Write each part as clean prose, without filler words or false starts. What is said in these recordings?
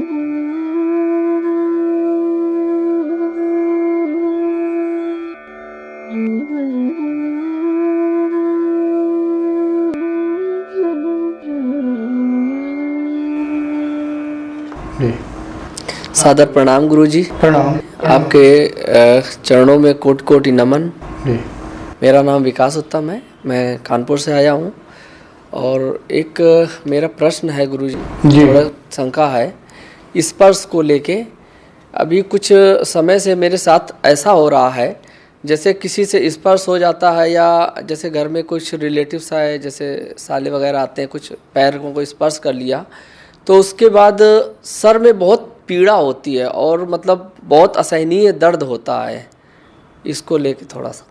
जी सादर प्रणाम गुरुजी। प्रणाम। आपके चरणों में कोटि कोटि नमन। जी मेरा नाम विकास उत्तम है, मैं कानपुर से आया हूँ। और एक मेरा प्रश्न है गुरुजी, जी। थोड़ा शंका है स्पर्श को लेके। अभी कुछ समय से मेरे साथ ऐसा हो रहा है जैसे किसी से स्पर्श हो जाता है, या जैसे घर में कुछ रिलेटिव्स आए, जैसे साले वगैरह आते हैं, कुछ पैरों को स्पर्श कर लिया तो उसके बाद सर में बहुत पीड़ा होती है और मतलब बहुत असहनीय दर्द होता है। इसको लेके थोड़ा सा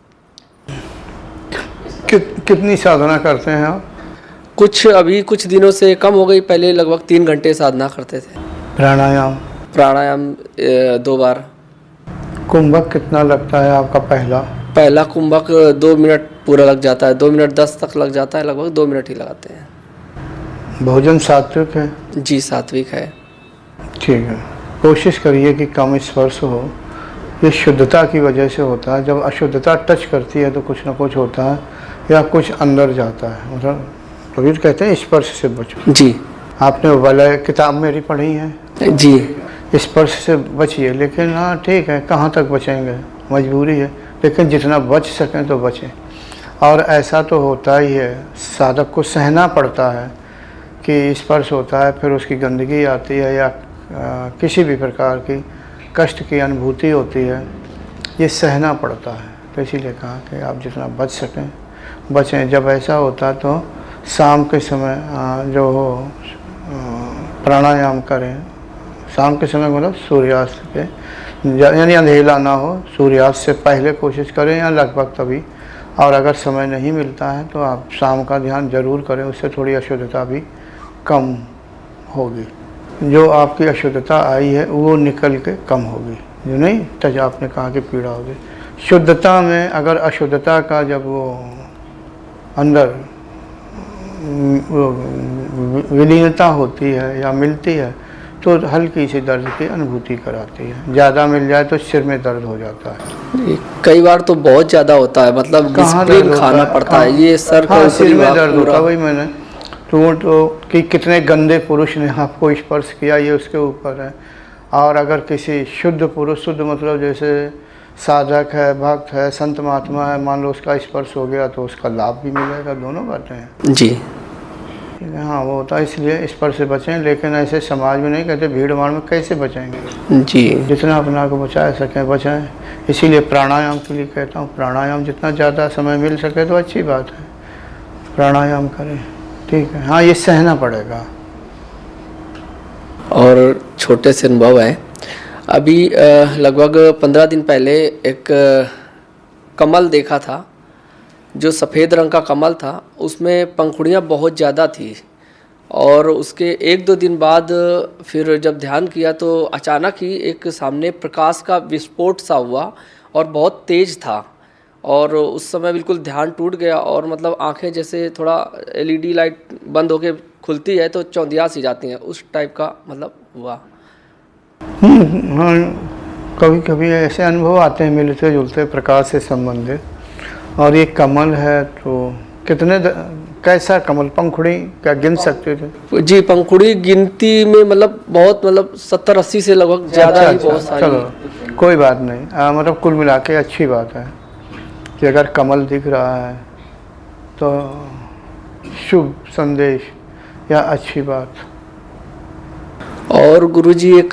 कितनी साधना करते हैं आप? अभी कुछ दिनों से कम हो गई, पहले लगभग 3 घंटे साधना करते थे। प्राणायाम? प्राणायाम 2 बार। कुंभक कितना लगता है आपका? पहला कुंभक 2 मिनट पूरा लग जाता है, 2 मिनट 10 तक लग जाता है, लगभग 2 मिनट ही लगाते हैं। भोजन सात्विक है? जी सात्विक है। ठीक है, कोशिश करिए कि कम स्पर्श हो। ये शुद्धता की वजह से होता है। जब अशुद्धता टच करती है तो कुछ ना कुछ होता है या कुछ अंदर जाता है। मतलब कबीर कहते हैं स्पर्श से बचो। जी। आपने वलय किताब मेरी पढ़ी है? जी। स्पर्श से बचिए, लेकिन हाँ ठीक है, कहाँ तक बचेंगे, मजबूरी है, लेकिन जितना बच सकें तो बचें। और ऐसा तो होता ही है, साधक को सहना पड़ता है कि स्पर्श होता है, फिर उसकी गंदगी आती है या किसी भी प्रकार की कष्ट की अनुभूति होती है, ये सहना पड़ता है। तो इसीलिए कहा कि आप जितना बच सकें बचें। जब ऐसा होता तो शाम के समय जो हो प्राणायाम करें। शाम के समय मतलब सूर्यास्त के, यानी अंधेला ना हो, सूर्यास्त से पहले कोशिश करें या लगभग तभी। और अगर समय नहीं मिलता है तो आप शाम का ध्यान जरूर करें, उससे थोड़ी अशुद्धता भी कम होगी। जो आपकी अशुद्धता आई है वो निकल के कम होगी, जो नहीं तज आपने कहा कि पीड़ा होगी। शुद्धता में अगर अशुद्धता का जब वो अंदर विलीनता होती है या मिलती है तो हल्की सी दर्द की अनुभूति कराती है। ज़्यादा मिल जाए तो सिर में दर्द हो जाता है। कई बार तो बहुत ज़्यादा होता है, मतलब डिस्प्लिन खाना पड़ता है। ये सर का सिर में दर्द होता है। वही मैंने तो कि कितने गंदे पुरुष ने आपको स्पर्श किया ये उसके ऊपर है। और अगर किसी शुद्ध पुरुष, शुद्ध मतलब जैसे साधक है, भक्त है, संत महात्मा है, मान लो उसका स्पर्श हो गया तो उसका लाभ भी मिलेगा। दोनों बातें हैं। जी। ठीक है, हाँ वो होता है। इसलिए स्पर्श से बचें, लेकिन ऐसे समाज में नहीं कहते, भीड़ भाड़ में कैसे बचेंगे। जी। जितना अपना को बचा सकें बचाएं। इसीलिए प्राणायाम के लिए कहता हूँ, प्राणायाम जितना ज़्यादा समय मिल सके तो अच्छी बात है, प्राणायाम करें। ठीक है, हाँ ये सहना पड़ेगा। और छोटे से अनुभव है, अभी लगभग 15 दिन पहले एक कमल देखा था, जो सफ़ेद रंग का कमल था, उसमें पंखुड़ियाँ बहुत ज़्यादा थी। और उसके 1-2 दिन बाद फिर जब ध्यान किया तो अचानक ही एक सामने प्रकाश का विस्फोट सा हुआ और बहुत तेज़ था। और उस समय बिल्कुल ध्यान टूट गया और मतलब आंखें जैसे थोड़ा LED लाइट बंद होके खुलती है तो चौंधिया सी जाती हैं, उस टाइप का मतलब हुआ। हाँ कभी कभी ऐसे अनुभव आते हैं मिलते जुलते प्रकाश से संबंधित। और ये कमल है तो कैसा कमल, पंखुड़ी क्या गिन सकते थे? जी पंखुड़ी गिनती में मतलब बहुत, मतलब 70-80 से लगभग ज़्यादा ही बहुत सारी। चलो कोई बात नहीं, मतलब कुल मिला के अच्छी बात है कि अगर कमल दिख रहा है तो शुभ संदेश या अच्छी बात। और गुरुजी एक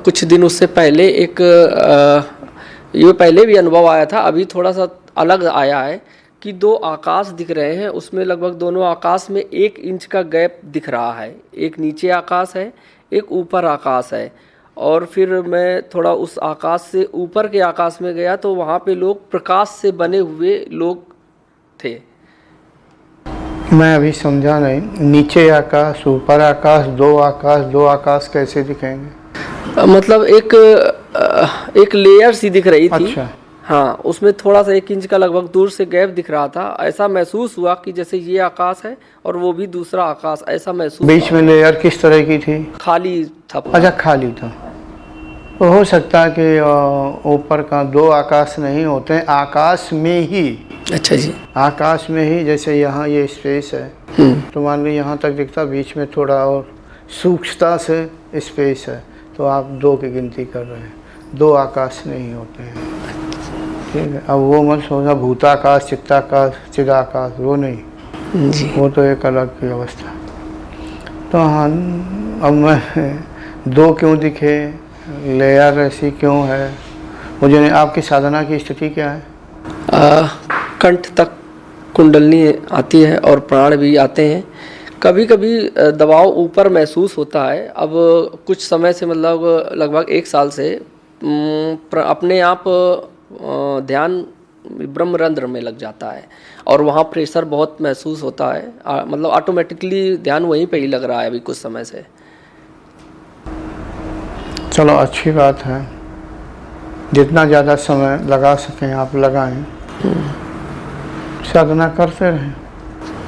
कुछ दिन उससे पहले एक ये पहले भी अनुभव आया था, अभी थोड़ा सा अलग आया है कि 2 आकाश दिख रहे हैं। उसमें लगभग दोनों आकाश में 1 इंच का गैप दिख रहा है। एक नीचे आकाश है, एक ऊपर आकाश है। और फिर मैं थोड़ा उस आकाश से ऊपर के आकाश में गया तो वहाँ पे लोग प्रकाश से बने हुए लोग थे। मैं अभी समझा नहीं, नीचे आकाश, ऊपर आकाश, 2 आकाश कैसे दिखेंगे? मतलब एक लेयर सी दिख रही थी। अच्छा। हाँ, उसमें थोड़ा सा 1 इंच का लगभग दूर से गैप दिख रहा था। ऐसा महसूस हुआ कि जैसे ये आकाश है और वो भी दूसरा आकाश, ऐसा महसूस बीच में लेयर किस तरह की थी? खाली था। अच्छा, खाली था। तो हो सकता है कि ऊपर का 2 आकाश नहीं होते हैं, आकाश में ही। अच्छा जी। आकाश में ही, जैसे यहाँ ये स्पेस है तो मान लो यहाँ तक दिखता, बीच में थोड़ा और सूक्ष्मता से स्पेस है, तो आप 2 की गिनती कर रहे हैं। 2 आकाश नहीं होते हैं, ठीक है। अब वो मत सोचना भूताकाश, चित्ताकाश, चिदाकाश, वो नहीं जी। वो तो एक अलग की अवस्था। तो हाँ, अब मैं 2 क्यों दिखे, लेयर ऐसी क्यों है, मुझे नहीं। आपकी साधना की स्थिति क्या है? कंठ तक कुंडलनी आती है और प्राण भी आते हैं। कभी कभी दबाव ऊपर महसूस होता है। अब कुछ समय से मतलब लगभग 1 साल से अपने आप ध्यान ब्रह्मरंध्र में लग जाता है और वहाँ प्रेशर बहुत महसूस होता है। मतलब ऑटोमेटिकली ध्यान वहीं पे ही लग रहा है अभी कुछ समय से। चलो, अच्छी बात है। जितना ज़्यादा समय लगा सकें आप लगाएं, साधना करते रहें।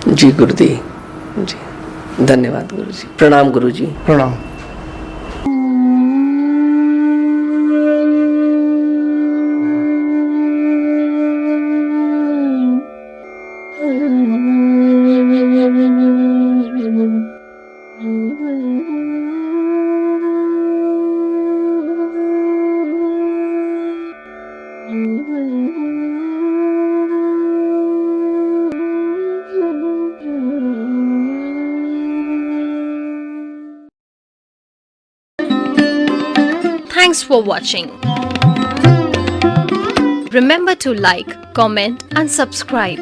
जी गुरुजी, जी धन्यवाद गुरुजी। प्रणाम गुरुजी। प्रणाम। Thanks for watching. Remember to like, comment and subscribe.